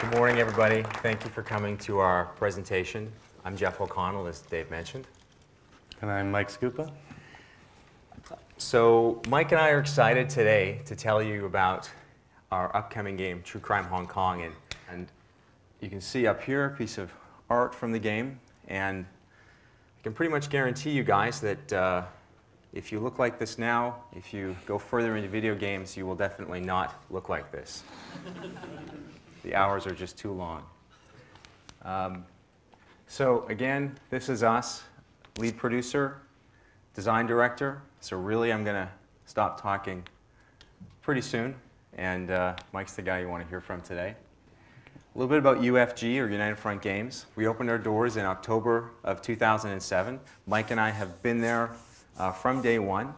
Good morning, everybody. Thank you for coming to our presentation. I'm Jeff O'Connell, as Dave mentioned. And I'm Mike Skupa. So Mike and I are excited today to tell you about our upcoming game, True Crime Hong Kong. And you can see up here a piece of art from the game. And I can pretty much guarantee you guys that if you look like this now, if you go further into video games, you will definitely not look like this. The hours are just too long. So again, this is us, lead producer, design director. So really, I'm going to stop talking pretty soon. And Mike's the guy you want to hear from today. A little bit about UFG, or United Front Games. We opened our doors in October of 2007. Mike and I have been there from day one.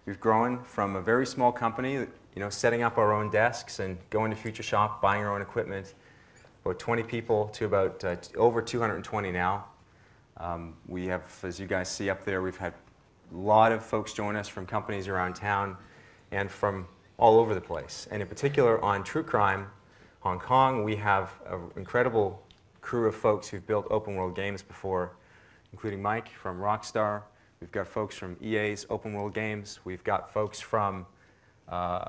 We've grown from a very small company, setting up our own desks and going to Future Shop, buying our own equipment, about 20 people to about over 220 now. We have, as you guys see up there, we've had a lot of folks join us from companies around town and from all over the place. And in particular, on True Crime Hong Kong, we have an incredible crew of folks who've built open world games before, including Mike from Rockstar. We've got folks from EA's open world games. We've got folks from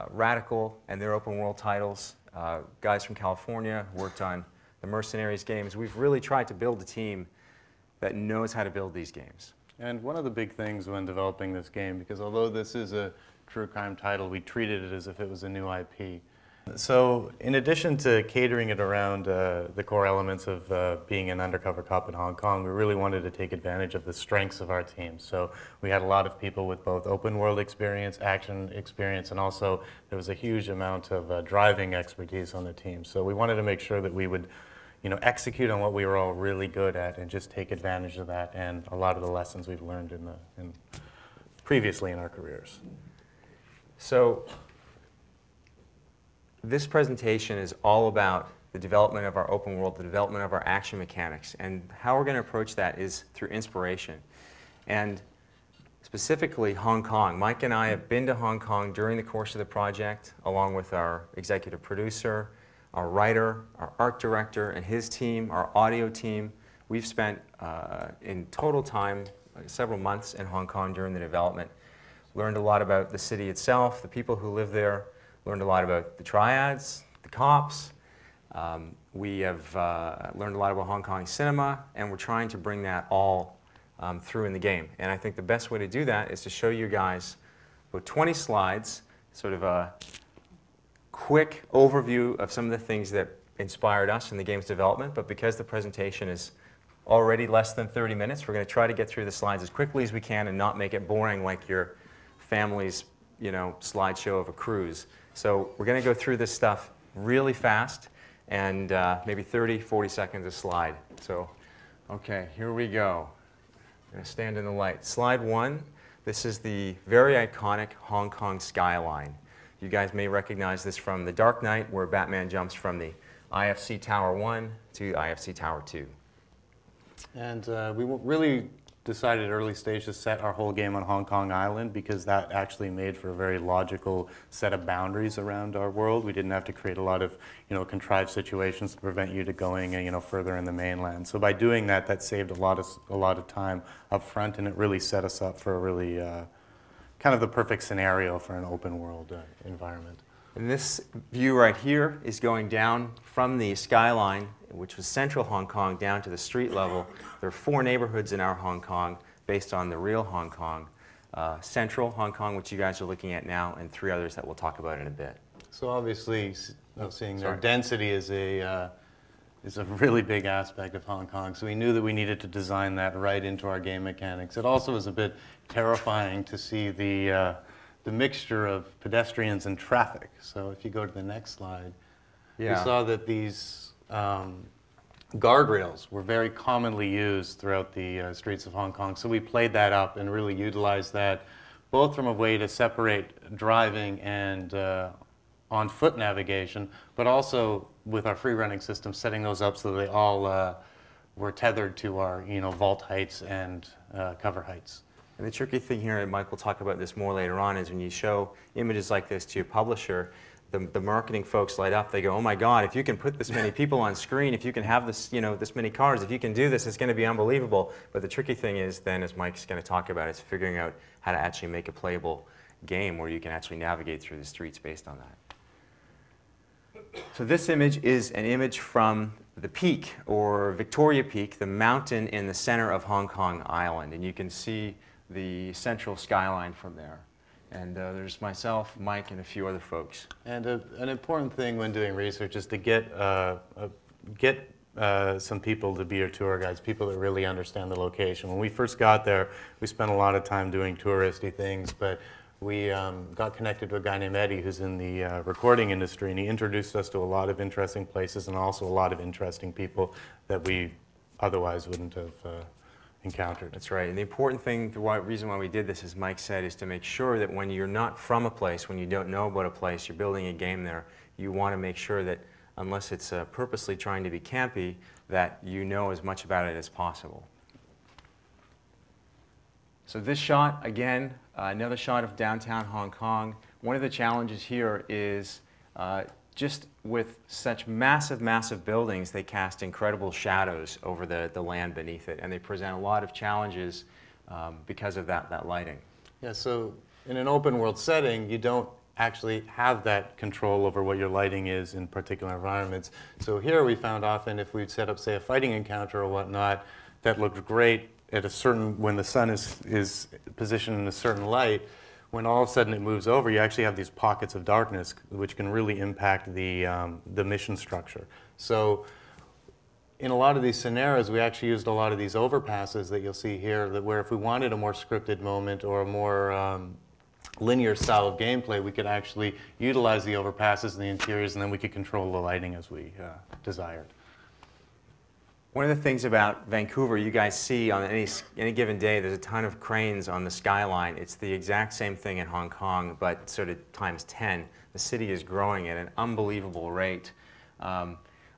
Radical and their open world titles. Guys from California worked on the Mercenaries games. We've really tried to build a team that knows how to build these games. And one of the big things when developing this game, because although this is a true crime title, we treated it as if it was a new IP. So in addition to catering it around the core elements of being an undercover cop in Hong Kong, we really wanted to take advantage of the strengths of our team. So we had a lot of people with both open world experience, action experience, and also there was a huge amount of driving expertise on the team. So we wanted to make sure that we would execute on what we were all really good at and just take advantage of that and a lot of the lessons we've learned previously in our careers. So this presentation is all about the development of our open world, the development of our action mechanics. And how we're going to approach that is through inspiration. And specifically Hong Kong. Mike and I have been to Hong Kong during the course of the project, along with our executive producer, our writer, our art director, and his team, our audio team. We've spent, in total time, several months in Hong Kong during the development. Learned a lot about the city itself, the people who live there, learned a lot about the triads, the cops. We have learned a lot about Hong Kong cinema, and we're trying to bring that all through in the game. And I think the best way to do that is to show you guys about 20 slides, sort of a quick overview of some of the things that inspired us in the game's development. But because the presentation is already less than 30 minutes, we're going to try to get through the slides as quickly as we can and not make it boring like your family's slideshow of a cruise. So we're going to go through this stuff really fast, and maybe 30, 40 seconds a slide. So, okay, here we go. I'm going to stand in the light. Slide 1, this is the very iconic Hong Kong skyline. You guys may recognize this from The Dark Knight, where Batman jumps from the IFC Tower 1 to IFC Tower 2. And we really decided at early stage to set our whole game on Hong Kong Island because that actually made for a very logical set of boundaries around our world. We didn't have to create a lot of contrived situations to prevent you to going further in the mainland. So by doing that, that saved a lot of time up front, and it really set us up for a really kind of the perfect scenario for an open world environment. And this view right here is going down from the skyline, which was central Hong Kong, down to the street level. There are 4 neighborhoods in our Hong Kong based on the real Hong Kong. Central Hong Kong, which you guys are looking at now, and 3 others that we'll talk about in a bit. So obviously, seeing their density is a really big aspect of Hong Kong. So we knew that we needed to design that right into our game mechanics. It also was a bit terrifying to see the mixture of pedestrians and traffic. So if you go to the next slide, we saw that these guardrails were very commonly used throughout the streets of Hong Kong. So we played that up and really utilized that both from a way to separate driving and on-foot navigation, but also with our free running system, setting those up so that they all were tethered to our vault heights and cover heights. And the tricky thing here, and Mike will talk about this more later on, is when you show images like this to your publisher, the marketing folks light up. They go, oh my God, if you can put this many people on screen, if you can have this, this many cars, if you can do this, it's going to be unbelievable. But the tricky thing is then, as Mike's going to talk about, is figuring out how to actually make a playable game where you can actually navigate through the streets based on that. So this image is an image from the Peak, or Victoria Peak, the mountain in the center of Hong Kong Island. And you can see the central skyline from there. And there's myself, Mike, and a few other folks. And an important thing when doing research is to get some people to be your tour guides, people that really understand the location. When we first got there, we spent a lot of time doing touristy things, but we got connected to a guy named Eddie who's in the recording industry, and he introduced us to a lot of interesting places and also a lot of interesting people that we otherwise wouldn't have encountered. That's right. And the important thing, the reason why we did this, as Mike said, is to make sure that when you're not from a place, when you don't know about a place, you're building a game there, you want to make sure that, unless it's purposely trying to be campy, that you know as much about it as possible. So this shot, again, another shot of downtown Hong Kong. One of the challenges here is just with such massive, massive buildings, they cast incredible shadows over the land beneath it, and they present a lot of challenges because of that lighting. Yeah, so in an open world setting, you don't actually have that control over what your lighting is in particular environments. So here we found often if we'd set up, say, a fighting encounter or whatnot, that looked great at a certain, when the sun is positioned in a certain light, when all of a sudden it moves over, you actually have these pockets of darkness which can really impact the mission structure. So in a lot of these scenarios, we actually used a lot of these overpasses that you'll see here, that where if we wanted a more scripted moment or a more linear style of gameplay, we could actually utilize the overpasses and the interiors, and then we could control the lighting as we desired. One of the things about Vancouver, you guys see on any given day, there's a ton of cranes on the skyline. It's the exact same thing in Hong Kong, but sort of times 10. The city is growing at an unbelievable rate,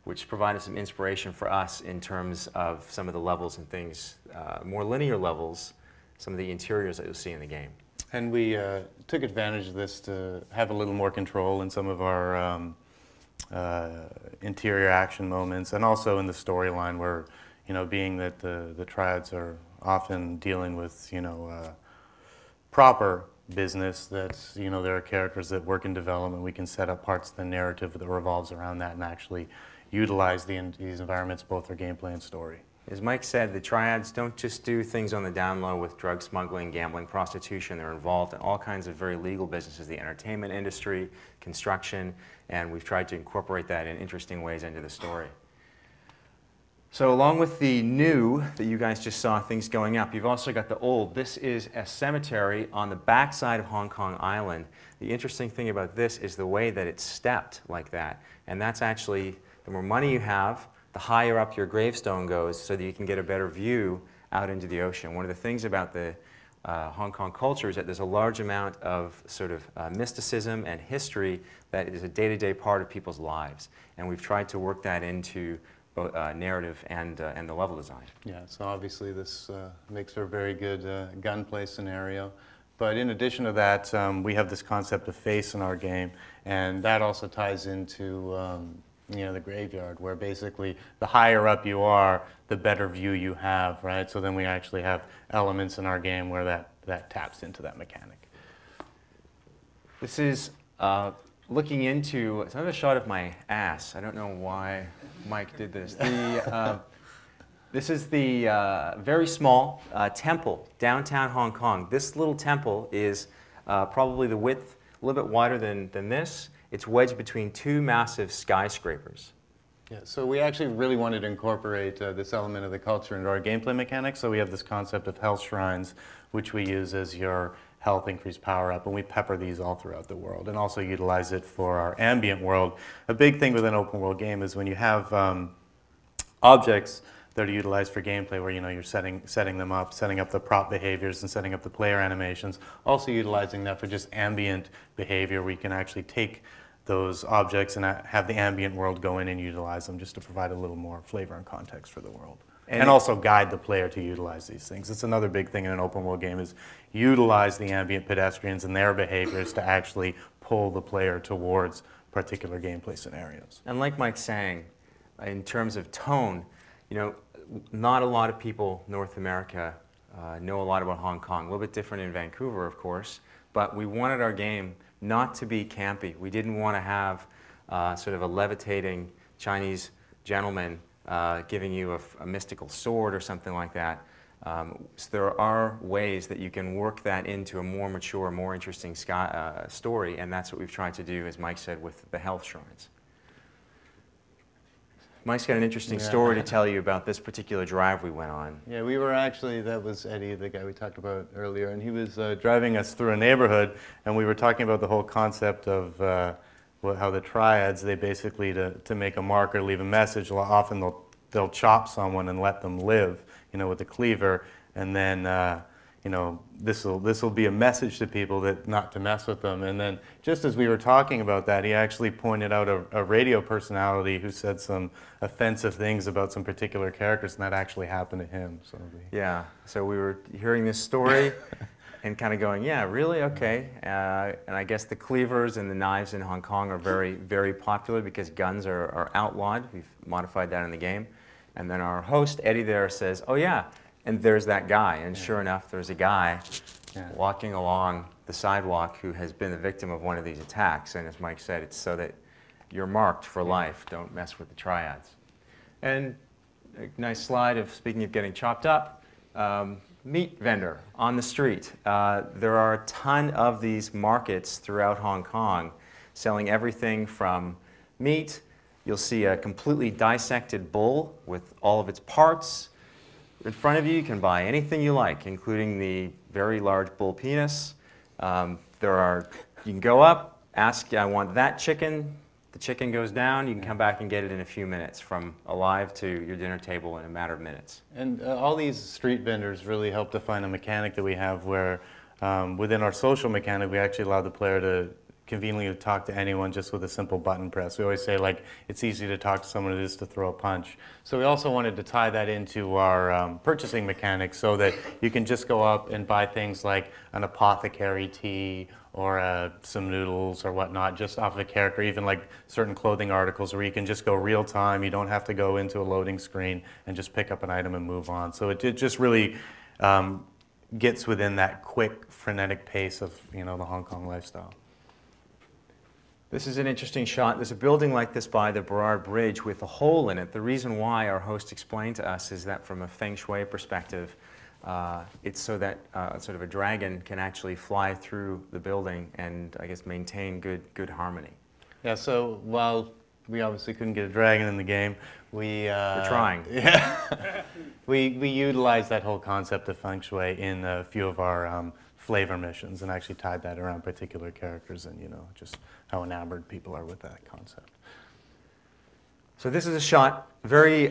which provided some inspiration for us in terms of some of the levels and things, more linear levels, some of the interiors that you'll see in the game. And we took advantage of this to have a little more control in some of our interior action moments, and also in the storyline where, being that the triads are often dealing with, proper business, that's, there are characters that work in development, we can set up parts of the narrative that revolves around that and actually utilize these environments both for gameplay and story. As Mike said, the triads don't just do things on the down low with drug smuggling, gambling, prostitution. They're involved in all kinds of very legal businesses, the entertainment industry, construction, and we've tried to incorporate that in interesting ways into the story. So along with the new that you guys just saw, things going up, you've also got the old. This is a cemetery on the backside of Hong Kong Island. The interesting thing about this is the way that it's stepped like that, and that's actually, the more money you have, the higher up your gravestone goes so that you can get a better view out into the ocean. One of the things about the Hong Kong culture is that there's a large amount of sort of mysticism and history that is a day-to-day part of people's lives. And we've tried to work that into both narrative and the level design. Yeah, so obviously this makes for a very good gunplay scenario. But in addition to that, we have this concept of face in our game, and that also ties into the graveyard, where basically the higher up you are, the better view you have, right? So then we actually have elements in our game where that taps into that mechanic. This is looking into, it's another shot of my ass. I don't know why Mike did this. This is the very small temple, downtown Hong Kong. This little temple is probably the width, a little bit wider than this. It's wedged between two massive skyscrapers. Yeah, so we actually really wanted to incorporate this element of the culture into our gameplay mechanics. So we have this concept of health shrines, which we use as your health increase power up, and we pepper these all throughout the world, and also utilize it for our ambient world. A big thing with an open world game is when you have objects that are utilized for gameplay, where you're setting them up, setting up the prop behaviors and setting up the player animations, also utilizing that for just ambient behavior, where you can actually take those objects and have the ambient world go in and utilize them just to provide a little more flavor and context for the world. And also guide the player to utilize these things. It's another big thing in an open world game, is utilize the ambient pedestrians and their behaviors to actually pull the player towards particular gameplay scenarios. And like Mike's saying, in terms of tone, you know, not a lot of people in North America know a lot about Hong Kong. A little bit different in Vancouver, of course, but we wanted our game not to be campy. We didn't want to have sort of a levitating Chinese gentleman giving you a mystical sword or something like that. So there are ways that you can work that into a more mature, more interesting story, and that's what we've tried to do, as Mike said, with the health shrines. Mike's got an interesting story to tell you about this particular drive we went on. Yeah, we were actually, that was Eddie, the guy we talked about earlier, and he was driving us through a neighborhood, and we were talking about the whole concept of how the triads, they basically, to make a marker, leave a message, often they'll chop someone and let them live, you know, with a cleaver, and then you know, this will be a message to people that not to mess with them. And then just as we were talking about that, he actually pointed out a radio personality who said some offensive things about some particular characters, and that actually happened to him. So yeah, so we were hearing this story and kind of going, yeah, really? Okay. And I guess the cleavers and the knives in Hong Kong are very, very popular because guns are outlawed. We've modified that in the game. And then our host, Eddie there, says, oh yeah, and there's that guy. And sure enough, there's a guy walking along the sidewalk who has been the victim of one of these attacks. And as Mike said, it's so that you're marked for life. Don't mess with the triads. And a nice slide of, speaking of getting chopped up, meat vendor on the street. There are a ton of these markets throughout Hong Kong selling everything from meat. You'll see a completely dissected bull with all of its parts. In front of you, you can buy anything you like, including the very large bull penis. You can go up, ask, I want that chicken. The chicken goes down. You can come back and get it in a few minutes, from alive to your dinner table in a matter of minutes. And all these street vendors really help define a mechanic that we have where within our social mechanic, we actually allow the player to conveniently talk to anyone just with a simple button press. We always say, like, it's easy to talk to someone it is to throw a punch. So we also wanted to tie that into our purchasing mechanics so that you can just go up and buy things like an apothecary tea or some noodles or whatnot just off of a character, even like certain clothing articles where you can just go real time. You don't have to go into a loading screen and just pick up an item and move on. So it just really gets within that quick, frenetic pace of, you know, the Hong Kong lifestyle. This is an interesting shot. There's a building like this by the Burrard Bridge with a hole in it. The reason why, our host explained to us, is that from a feng shui perspective, it's so that sort of a dragon can actually fly through the building and, I guess, maintain good harmony. Yeah, so while we obviously couldn't get a dragon in the game, we're trying. Yeah. we utilized that whole concept of feng shui in a few of our flavor missions and actually tied that around particular characters and, you know, just how enamored people are with that concept. So this is a shot very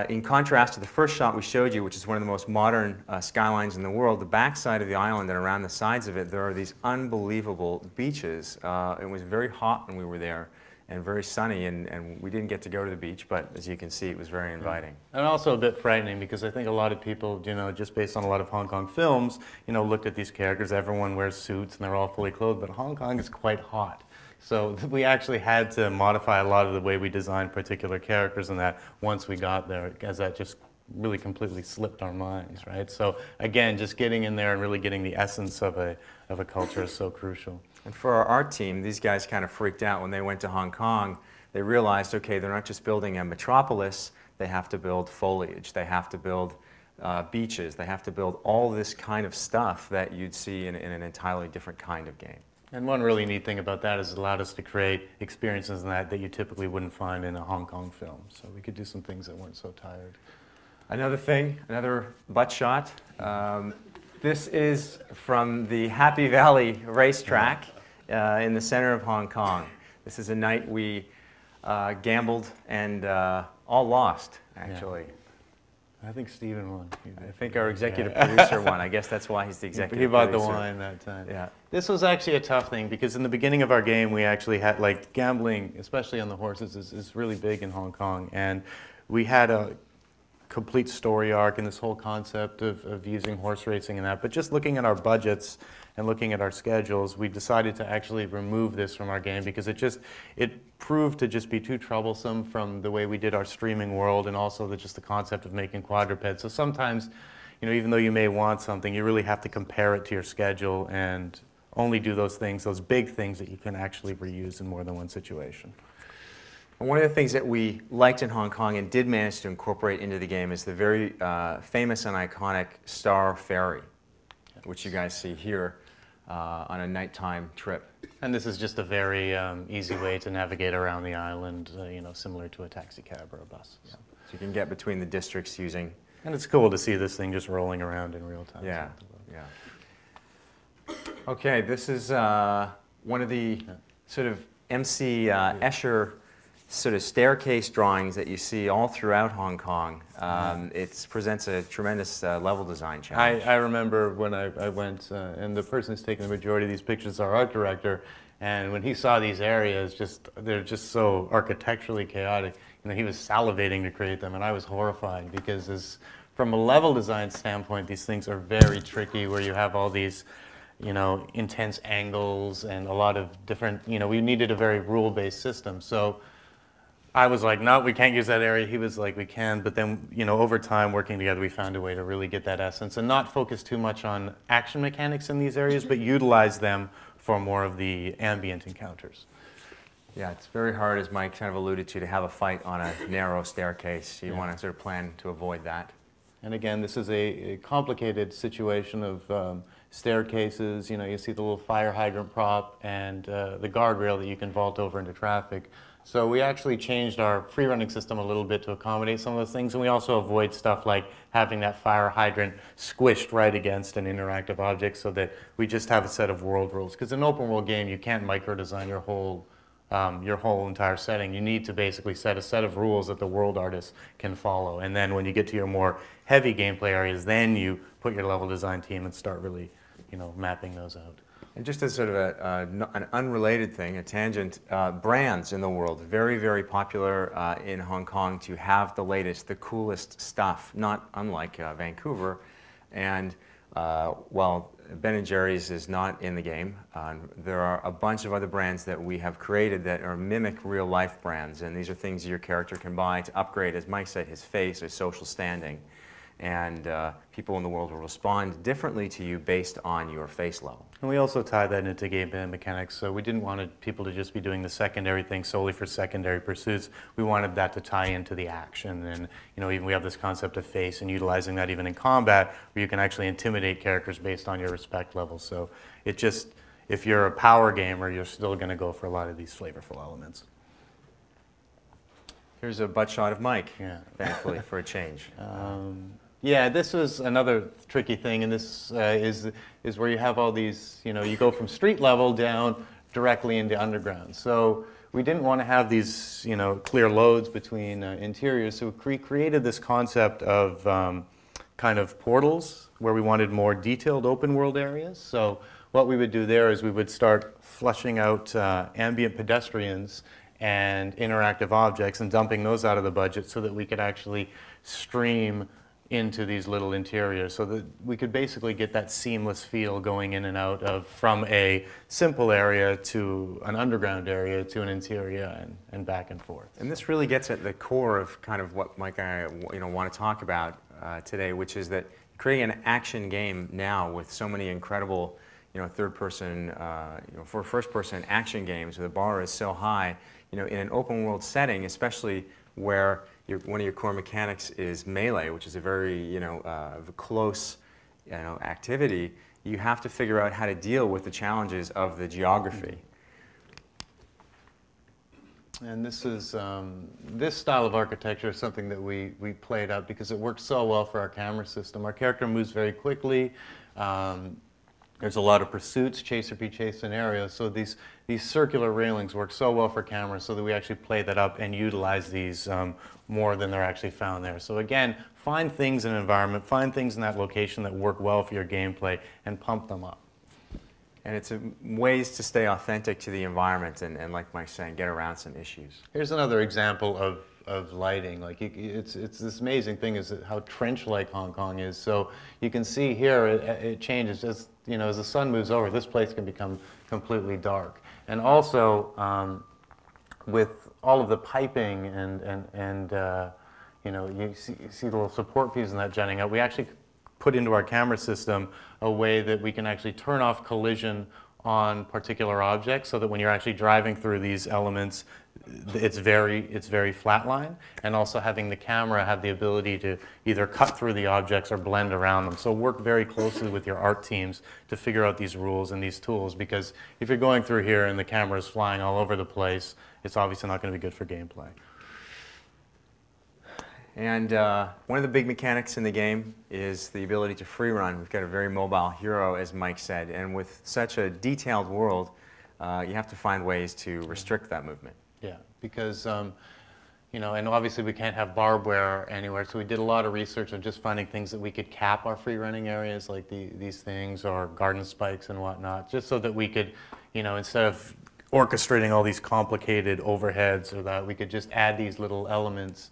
in contrast to the first shot we showed you, which is one of the most modern skylines in the world. The back side of the island and around the sides of it, there are these unbelievable beaches. It was very hot when we were there and very sunny, and we didn't get to go to the beach, but as you can see, it was very inviting. And also a bit frightening because I think a lot of people, you know, just based on a lot of Hong Kong films, you know, looked at these characters. Everyone wears suits and they're all fully clothed, but Hong Kong is quite hot. So we actually had to modify a lot of the way we designed particular characters and that once we got there, as that just really completely slipped our minds, right? So again, just getting in there and really getting the essence of a culture is so crucial. And for our art team, these guys kind of freaked out when they went to Hong Kong. They realized, okay, they're not just building a metropolis, they have to build foliage, they have to build beaches, they have to build all this kind of stuff that you'd see in an entirely different kind of game. And one really neat thing about that is it allowed us to create experiences in that you typically wouldn't find in a Hong Kong film. So we could do some things that weren't so tired. Another thing, another butt shot. This is from the Happy Valley racetrack in the center of Hong Kong. This is a night we gambled and all lost, actually. Yeah. I think Steven won. I think our executive producer won. I guess that's why he's the executive producer. He bought producer. the wine that time. Yeah. This was actually a tough thing because in the beginning of our game we actually had, like, gambling, especially on the horses, is really big in Hong Kong. And we had a complete story arc and this whole concept of using horse racing and that. But just looking at our budgets and looking at our schedules, we decided to actually remove this from our game because it proved to just be too troublesome from the way we did our streaming world, and also just the concept of making quadrupeds. So sometimes, even though you may want something, you really have to compare it to your schedule and only do those things, those big things that you can actually reuse in more than one situation. One of the things that we liked in Hong Kong and did manage to incorporate into the game is the very famous and iconic Star Ferry, which you guys see here on a nighttime trip. And this is just a very easy way to navigate around the island, similar to a taxi cab or a bus. Yeah. So you can get between the districts using... And it's cool to see this thing just rolling around in real time. Yeah, yeah. Okay, this is one of the sort of MC Escher sort of staircase drawings that you see all throughout Hong Kong. It presents a tremendous level design challenge. I remember when I went, and the person who's taking the majority of these pictures is our art director, and when he saw these areas, they're just so architecturally chaotic, he was salivating to create them, and I was horrified because from a level design standpoint, these things are very tricky, where you have all these intense angles and a lot of different, we needed a very rule-based system. So I was like, no, we can't use that area. He was like, we can. But then, over time, working together, we found a way to really get that essence and not focus too much on action mechanics in these areas, but utilize them for more of the ambient encounters. Yeah, it's very hard, as Mike kind of alluded to have a fight on a narrow staircase. You want to sort of plan to avoid that. And again, this is a complicated situation of staircases. You see the little fire hydrant prop and the guardrail that you can vault over into traffic. So we actually changed our free running system a little bit to accommodate some of those things, and we also avoid stuff like having that fire hydrant squished right against an interactive object, so that we just have a set of world rules. Because in an open world game, you can't micro-design your whole entire setting. You need to basically set a set of rules that the world artist can follow. And then when you get to your more heavy gameplay areas, then you put your level design team and start really, mapping those out. And just as sort of an unrelated thing, a tangent, brands in the world, very, very popular in Hong Kong to have the latest, the coolest stuff, not unlike Vancouver. And while Ben & Jerry's is not in the game, there are a bunch of other brands that we have created that are mimic real-life brands. And these are things your character can buy to upgrade, as Mike said, his face, his social standing. And people in the world will respond differently to you based on your face level. And we also tie that into game mechanics. So we didn't want people to just be doing the secondary thing solely for secondary pursuits. We wanted that to tie into the action. And even we have this concept of face and utilizing that even in combat, where you can actually intimidate characters based on your respect level. So if you're a power gamer, you're still going to go for a lot of these flavorful elements. Here's a butt shot of Mike, thankfully, for a change. Yeah, this was another tricky thing, and this is where you have all these, you go from street level down directly into underground. So we didn't want to have these, clear loads between interiors, so we created this concept of kind of portals where we wanted more detailed open world areas. So what we would do there is we would start flushing out ambient pedestrians and interactive objects and dumping those out of the budget so that we could actually stream into these little interiors, so that we could basically get that seamless feel going in and out of from a simple area to an underground area to an interior and back and forth. And this really gets at the core of kind of what Mike and I want to talk about today, which is that creating an action game now with so many incredible third-person, for first-person action games, where the bar is so high, in an open-world setting, especially where one of your core mechanics is melee, which is a very, close, activity. You have to figure out how to deal with the challenges of the geography. And this is this style of architecture is something that we played out because it works so well for our camera system. Our character moves very quickly. There's a lot of pursuits, chase or be chased scenarios. So these circular railings work so well for cameras, so that we actually play that up and utilize these more than they're actually found there. So again, find things in an environment, find things in that location that work well for your gameplay, and pump them up. And it's ways to stay authentic to the environment and like Mike's saying, get around some issues. Here's another example of lighting. Like it's this amazing thing is how trench-like Hong Kong is. So you can see here it changes. you know, as the sun moves over, this place can become completely dark. And also, with all of the piping and you know, you see the little support pieces and that jutting out, we actually put into our camera system a way that we can actually turn off collision on particular objects, so that when you're actually driving through these elements, it's very flat line, and also having the camera have the ability to either cut through the objects or blend around them. So work very closely with your art teams to figure out these rules and these tools, because if you're going through here and the camera is flying all over the place, it's obviously not going to be good for gameplay. And one of the big mechanics in the game is the ability to free run. We've got a very mobile hero, as Mike said, and with such a detailed world, you have to find ways to restrict that movement. Yeah, because you know, and obviously we can't have barbed wire anywhere, so we did a lot of research on just finding things that we could cap our free running areas, like these things, or garden spikes and whatnot, just so that we could, you know, instead of orchestrating all these complicated overheads or that, we could just add these little elements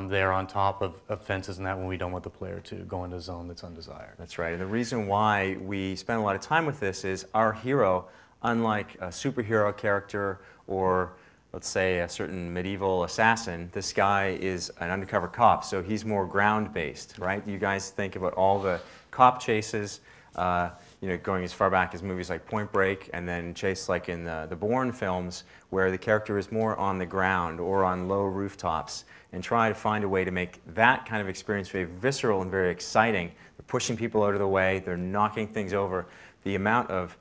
there on top of fences and that, when we don't want the player to go into a zone that's undesired. That's right. And the reason why we spend a lot of time with this is our hero, unlike a superhero character or, let's say, a certain medieval assassin, this guy is an undercover cop, so he's more ground-based, right? You guys think about all the cop chases, you know, going as far back as movies like Point Break, and then Chase like in the Bourne films, where the character is more on the ground or on low rooftops, and try to find a way to make that kind of experience very visceral and very exciting. They're pushing people out of the way, they're knocking things over. The amount of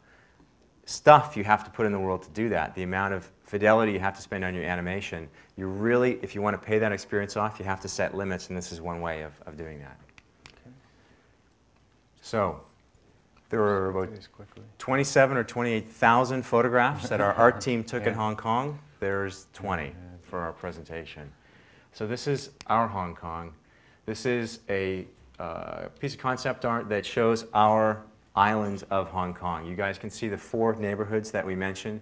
stuff you have to put in the world to do that, the amount of fidelity you have to spend on your animation, you really, if you want to pay that experience off, you have to set limits, and this is one way of doing that. Okay. So, there were about 27 or 28,000 photographs that our art team took in Hong Kong. There's 20 for our presentation. So this is our Hong Kong. This is a piece of concept art that shows our island of Hong Kong. You guys can see the 4 neighborhoods that we mentioned.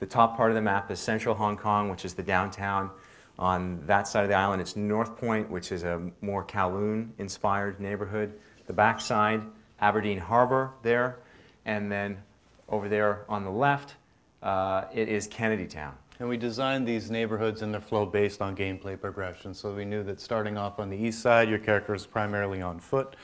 The top part of the map is central Hong Kong, which is the downtown. On that side of the island, it's North Point, which is a more Kowloon-inspired neighborhood. The back side, Aberdeen Harbor there, and then over there on the left, it is Kennedy Town. And we designed these neighborhoods and their flow based on gameplay progression. So we knew that starting off on the east side, your character is primarily on foot.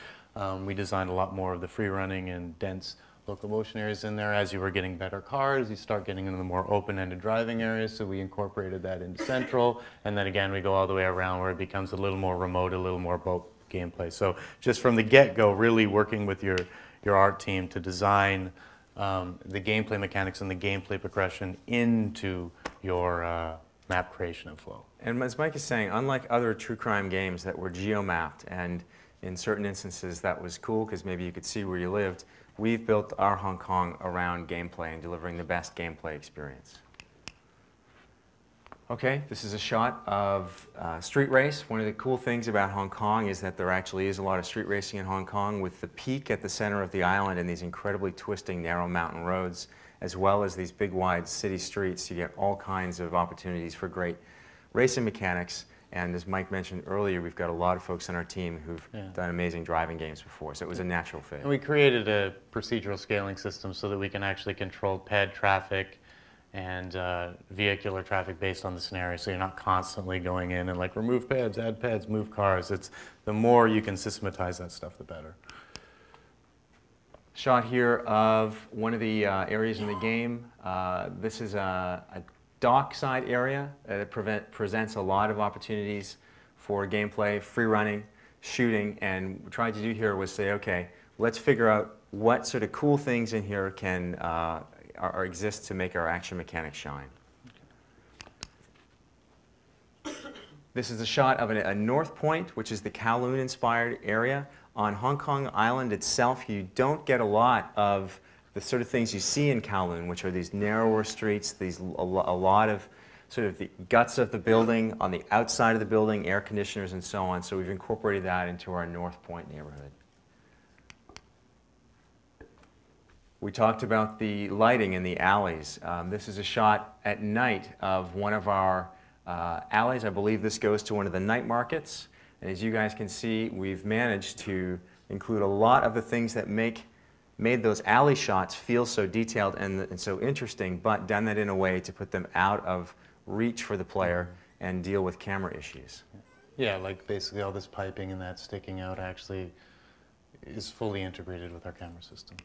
We designed a lot more of the free running and dense locomotion areas in there. As you were getting better cars, you start getting into the more open-ended driving areas, so we incorporated that into central. And then again, we go all the way around where it becomes a little more remote, a little more boat gameplay. So just from the get-go, really working with your art team to design the gameplay mechanics and the gameplay progression into your map creation and flow. And as Mike is saying, unlike other true crime games that were geo-mapped, and in certain instances that was cool because maybe you could see where you lived, we've built our Hong Kong around gameplay and delivering the best gameplay experience. Okay, this is a shot of street race. One of the cool things about Hong Kong is that there actually is a lot of street racing in Hong Kong, with the peak at the center of the island and these incredibly twisting, narrow mountain roads, as well as these big, wide city streets. You get all kinds of opportunities for great racing mechanics. And as Mike mentioned earlier, we've got a lot of folks on our team who've done amazing driving games before, so it was a natural fit. And we created a procedural scaling system so that we can actually control ped traffic and vehicular traffic based on the scenario, so you're not constantly going in and like remove peds, add peds, move cars. It's the more you can systematize that stuff, the better. Shot here of one of the areas in the game. This is a dockside area that presents a lot of opportunities for gameplay, free running, shooting, and what we tried to do here was say, okay, let's figure out what sort of cool things in here can exist to make our action mechanics shine. This is a shot of a North Point, which is the Kowloon-inspired area. On Hong Kong Island itself, you don't get a lot of the sort of things you see in Kowloon, which are these narrower streets, a lot of sort of the guts of the building, on the outside of the building, air conditioners and so on. So we've incorporated that into our North Point neighborhood. We talked about the lighting in the alleys. This is a shot at night of one of our alleys. I believe this goes to one of the night markets. And as you guys can see, we've managed to include a lot of the things that make made those alley shots feel so detailed and so interesting, but done that in a way to put them out of reach for the player and deal with camera issues. Yeah, like basically all this piping and that sticking out actually is fully integrated with our camera system.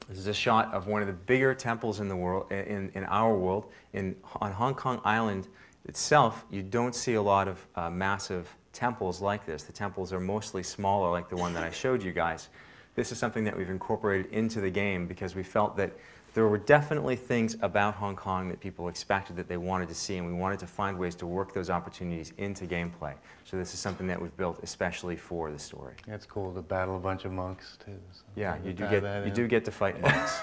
This is a shot of one of the bigger temples in the world, in our world. On Hong Kong Island itself, you don't see a lot of massive temples like this. The temples are mostly smaller, like the one that I showed you guys. This is something that we've incorporated into the game because we felt that there were definitely things about Hong Kong that people expected that they wanted to see, and we wanted to find ways to work those opportunities into gameplay. So this is something that we've built especially for the story. Yeah, it's cool to battle a bunch of monks too. So yeah, you do get to fight monks.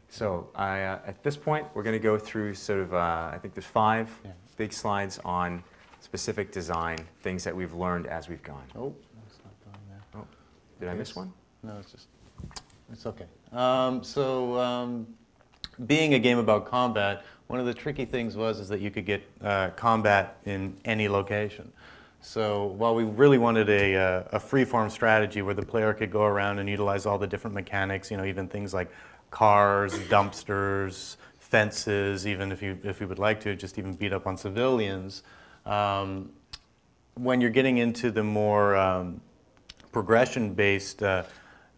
So at this point, we're going to go through sort of, I think there's 5 big slides on specific design, things that we've learned as we've gone. Oh, it's not going there. Oh, did I miss one? No, it's okay. Being a game about combat, one of the tricky things is that you could get combat in any location. So while we really wanted a free-form strategy where the player could go around and utilize all the different mechanics, you know, even things like cars, dumpsters, fences, even if you would like to, just even beat up on civilians. When you're getting into the more progression-based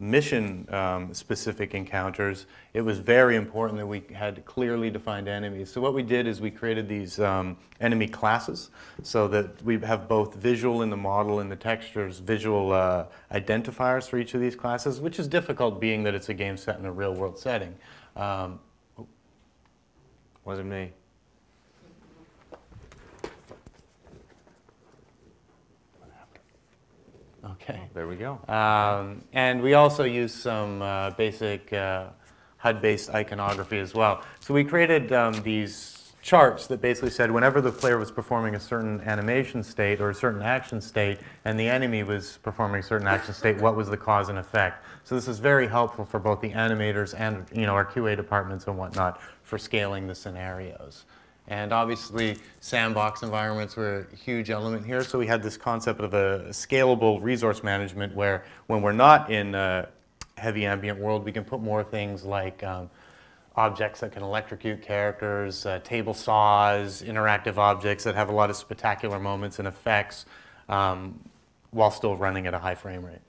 mission-specific encounters, it was very important that we had clearly defined enemies. So what we did is we created these enemy classes so that we have both visual in the model and the textures, visual identifiers for each of these classes, which is difficult being that it's a game set in a real-world setting. Wasn't me. Okay. There we go. And we also use some basic Hud Based Iconography as well. So we created these charts that basically said whenever the player was performing a certain animation state or a certain action state and the enemy was performing a certain action state, what was the cause and effect. So this is very helpful for both the animators and our QA departments and whatnot for scaling the scenarios. And obviously, sandbox environments were a huge element here. So we had this concept of a scalable resource management where when we're not in a heavy ambient world, we can put more things like objects that can electrocute characters, table saws, interactive objects that have a lot of spectacular moments and effects while still running at a high frame rate.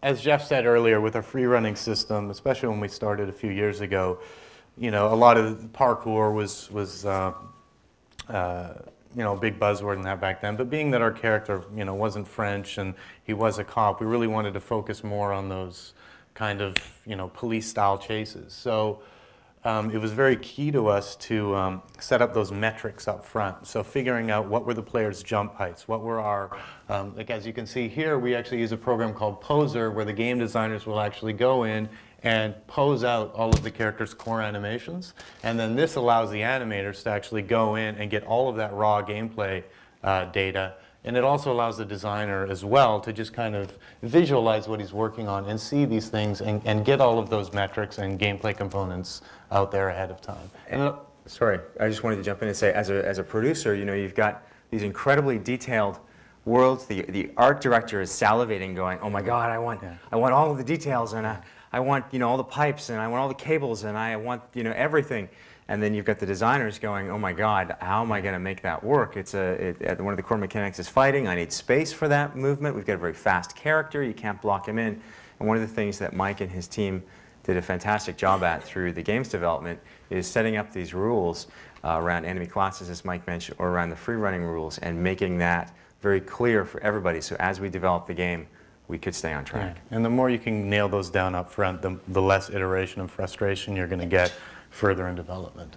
As Jeff said earlier, with our free running system, especially when we started a few years ago, a lot of parkour was a big buzzword in that back then. But being that our character, wasn't French and he was a cop, we really wanted to focus more on those kind of, police-style chases. So it was very key to us to set up those metrics up front. So figuring out what were the players' jump heights, what were our, like as you can see here, we actually use a program called Poser where the game designers will actually go in and pose out all of the characters' core animations. And then this allows the animators to actually go in and get all of that raw gameplay data. And it also allows the designer as well to just kind of visualize what he's working on and see these things and get all of those metrics and gameplay components out there ahead of time. And, sorry, I just wanted to jump in and say, as a producer, you've got these incredibly detailed worlds. The art director is salivating, going, "Oh my God, I want all of the details, and I want all the pipes, and I want all the cables, and I want everything." And then you've got the designers going, "Oh my God, how am I going to make that work? One of the core mechanics is fighting. I need space for that movement. We've got a very fast character. You can't block him in." And one of the things that Mike and his team did a fantastic job at through the game's development is setting up these rules around enemy classes, as Mike mentioned, or around the free running rules, and making that very clear for everybody. So as we develop the game, we could stay on track. Yeah. And the more you can nail those down up front, the less iteration and frustration you're going to get further in development.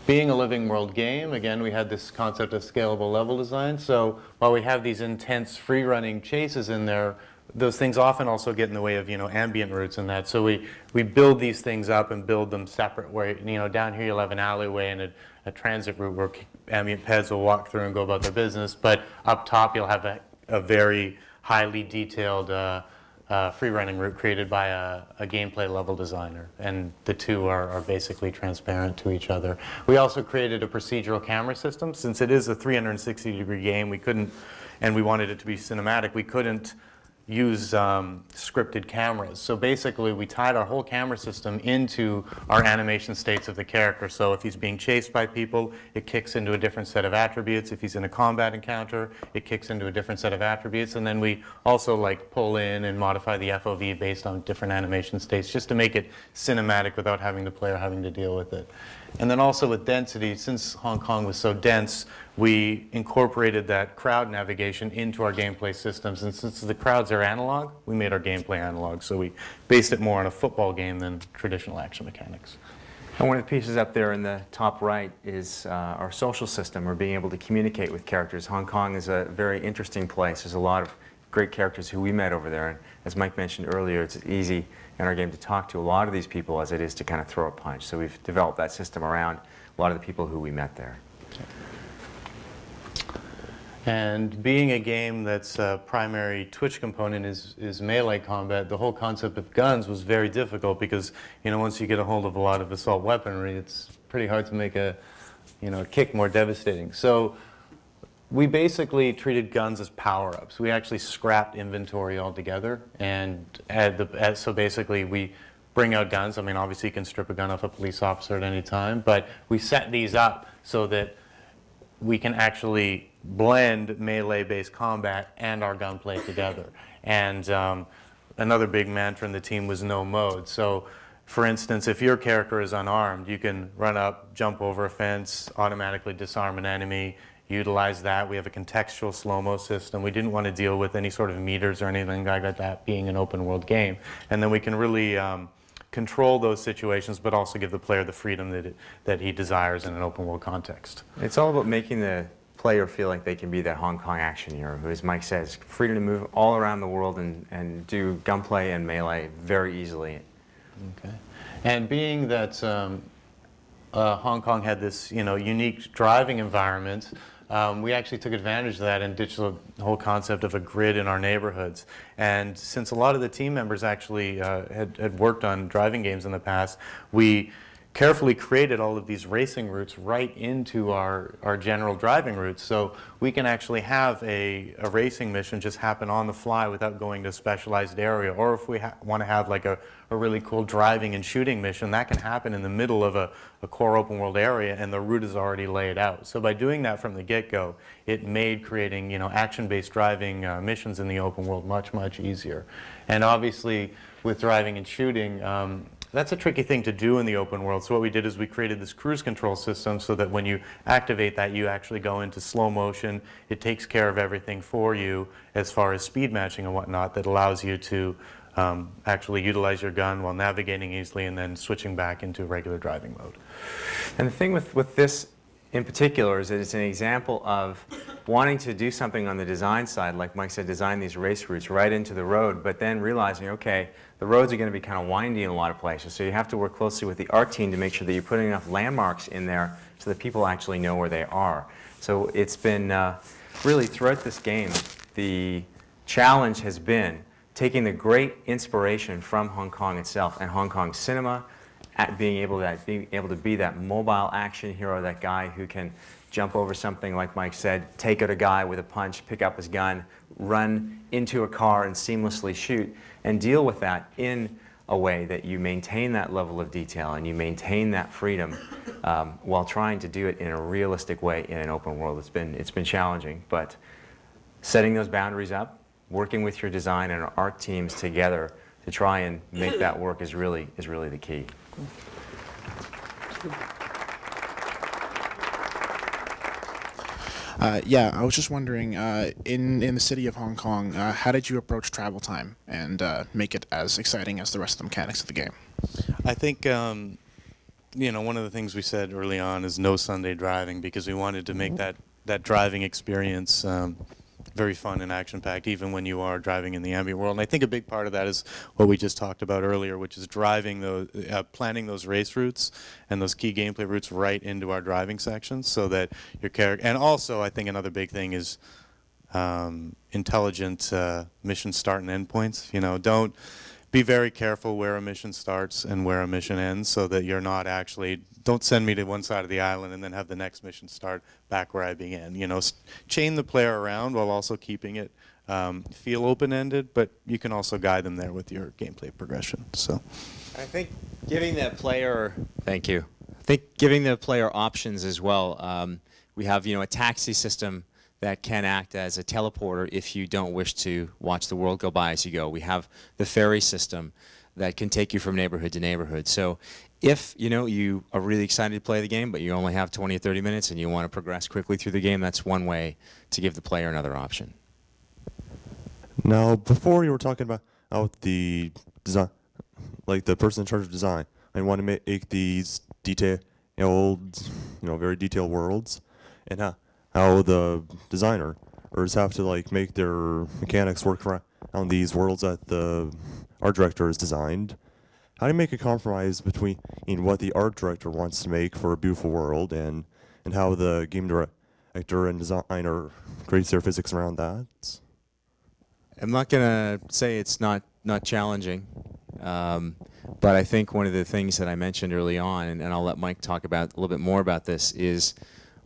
Being a living world game, again, we had this concept of scalable level design. So while we have these intense free running chases in there, those things often also get in the way of ambient routes and that. So we build these things up and build them separate. Where down here you'll have an alleyway and a transit route where ambient peds will walk through and go about their business. But up top you'll have a very highly detailed free running route created by a gameplay level designer, and the two are basically transparent to each other. We also created a procedural camera system. Since it is a 360-degree game, we couldn't, and we wanted it to be cinematic, we couldn't use scripted cameras. So basically we tied our whole camera system into our animation states of the character. So if he's being chased by people, it kicks into a different set of attributes. If he's in a combat encounter, it kicks into a different set of attributes. And then we also like pull in and modify the FOV based on different animation states just to make it cinematic without having the player having to deal with it. And then also with density, since Hong Kong was so dense, we incorporated that crowd navigation into our gameplay systems. And since the crowds are analog, we made our gameplay analog. So we based it more on a football game than traditional action mechanics. And one of the pieces up there in the top right is our social system, or being able to communicate with characters. Hong Kong is a very interesting place. There's a lot of great characters who we met over there. And as Mike mentioned earlier, it's easy in our game to talk to a lot of these people as it is to kind of throw a punch. So we've developed that system around a lot of the people who we met there. And being a game that's primary twitch component is melee combat, the whole concept of guns was very difficult because, once you get a hold of a lot of assault weaponry, it's pretty hard to make a kick more devastating. So we basically treated guns as power-ups. We actually scrapped inventory altogether, and so basically we bring out guns. I mean, obviously you can strip a gun off a police officer at any time, but we set these up so that we can actually blend melee-based combat and our gunplay together. And another big mantra in the team was no mode. So, for instance, if your character is unarmed, you can run up, jump over a fence, automatically disarm an enemy, utilize that. We have a contextual slow-mo system. We didn't want to deal with any sort of meters or anything like that being an open-world game. And then we can really control those situations, but also give the player the freedom that he desires in an open-world context. It's all about making the player feel like they can be that Hong Kong action hero, who, as Mike says, freedom to move all around the world and do gunplay and melee very easily. Okay. And being that Hong Kong had this, unique driving environment, we actually took advantage of that and ditched the whole concept of a grid in our neighborhoods. And since a lot of the team members actually had worked on driving games in the past, we carefully created all of these racing routes right into our general driving routes. So we can actually have a racing mission just happen on the fly without going to a specialized area. Or if we want to have like a really cool driving and shooting mission, that can happen in the middle of a core open world area and the route is already laid out. So by doing that from the get-go, it made creating action-based driving missions in the open world much, much easier. And obviously with driving and shooting, that's a tricky thing to do in the open world. So what we did is we created this cruise control system so that when you activate that, you actually go into slow motion. It takes care of everything for you as far as speed matching and whatnot that allows you to actually utilize your gun while navigating easily and then switching back into regular driving mode. And the thing with this in particular is that it's an example of wanting to do something on the design side, like Mike said, design these race routes right into the road, but then realizing, okay, the roads are going to be kind of windy in a lot of places, so you have to work closely with the art team to make sure that you're putting enough landmarks in there so that people actually know where they are. So it's been really throughout this game, the challenge has been taking the great inspiration from Hong Kong itself and Hong Kong cinema, being able to be that mobile action hero, that guy who can jump over something, like Mike said, take out a guy with a punch, pick up his gun, run into a car and seamlessly shoot, and deal with that in a way that you maintain that level of detail and you maintain that freedom while trying to do it in a realistic way in an open world. It's been challenging, but setting those boundaries up, working with your design and art teams together to try and make that work is really the key. Yeah, I was just wondering, in the city of Hong Kong, how did you approach travel time and make it as exciting as the rest of the mechanics of the game? I think, one of the things we said early on is no Sunday driving, because we wanted to make that driving experience very fun and action-packed, even when you are driving in the ambient world. And I think a big part of that is what we just talked about earlier, which is driving those, planning those race routes and those key gameplay routes right into our driving sections, so that your character. And also, I think another big thing is intelligent mission start and end points. You know, don't be very careful where a mission starts and where a mission ends, so that you're not actually, don't send me to one side of the island and then have the next mission start back where I began. You know, chain the player around while also keeping it feel open-ended, but you can also guide them there with your gameplay progression. So, I think giving the player, thank you. I think giving the player options as well. We have, you know, a taxi system that can act as a teleporter if you don't wish to watch the world go by as you go. We have the ferry system that can take you from neighborhood to neighborhood. So if, you know, you are really excited to play the game, but you only have 20 or 30 minutes and you want to progress quickly through the game, that's one way to give the player another option. Now, before you were talking about the design, like the person in charge of design, I want to make these detailed, very detailed worlds, and how the designers have to like make their mechanics work around these worlds that the art director has designed. How do you make a compromise between what the art director wants to make for a beautiful world and how the game director and designer creates their physics around that? I'm not going to say it's not challenging, but I think one of the things that I mentioned early on, and I'll let Mike talk about a little bit more about this, is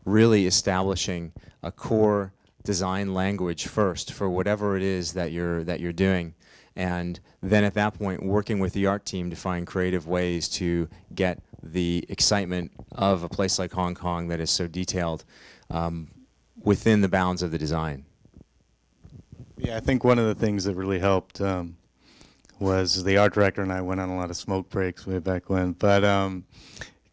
really establishing a core design language first for whatever it is that you're doing, and then at that point working with the art team to find creative ways to get the excitement of a place like Hong Kong that is so detailed within the bounds of the design. Yeah, I think one of the things that really helped was the art director and I went on a lot of smoke breaks way back when, but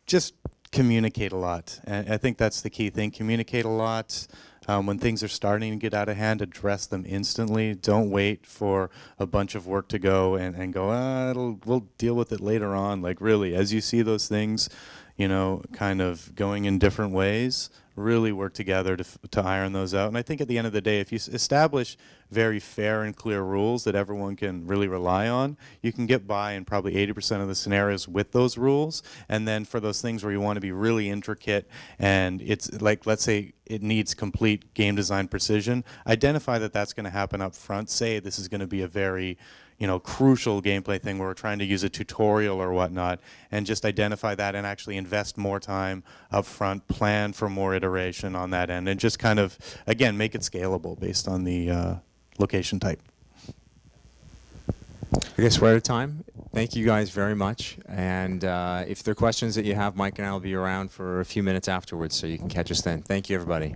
just communicate a lot. And I think that's the key thing. Communicate a lot. When things are starting to get out of hand, address them instantly. Don't wait for a bunch of work to go and go, we'll deal with it later on. Like really, as you see those things, you know, kind of going in different ways, really work together to iron those out. And I think at the end of the day, if you establish very fair and clear rules that everyone can really rely on, you can get by in probably 80% of the scenarios with those rules. And then for those things where you want to be really intricate and it's like, let's say it needs complete game design precision, identify that that's going to happen up front. Say this is going to be a very crucial gameplay thing where we're trying to use a tutorial or whatnot, and just identify that and actually invest more time up front, plan for more iteration on that end, and just kind of, again, make it scalable based on the location type. I guess we're out of time. Thank you guys very much. And if there are questions that you have, Mike and I will be around for a few minutes afterwards, so you can catch us then. Thank you, everybody.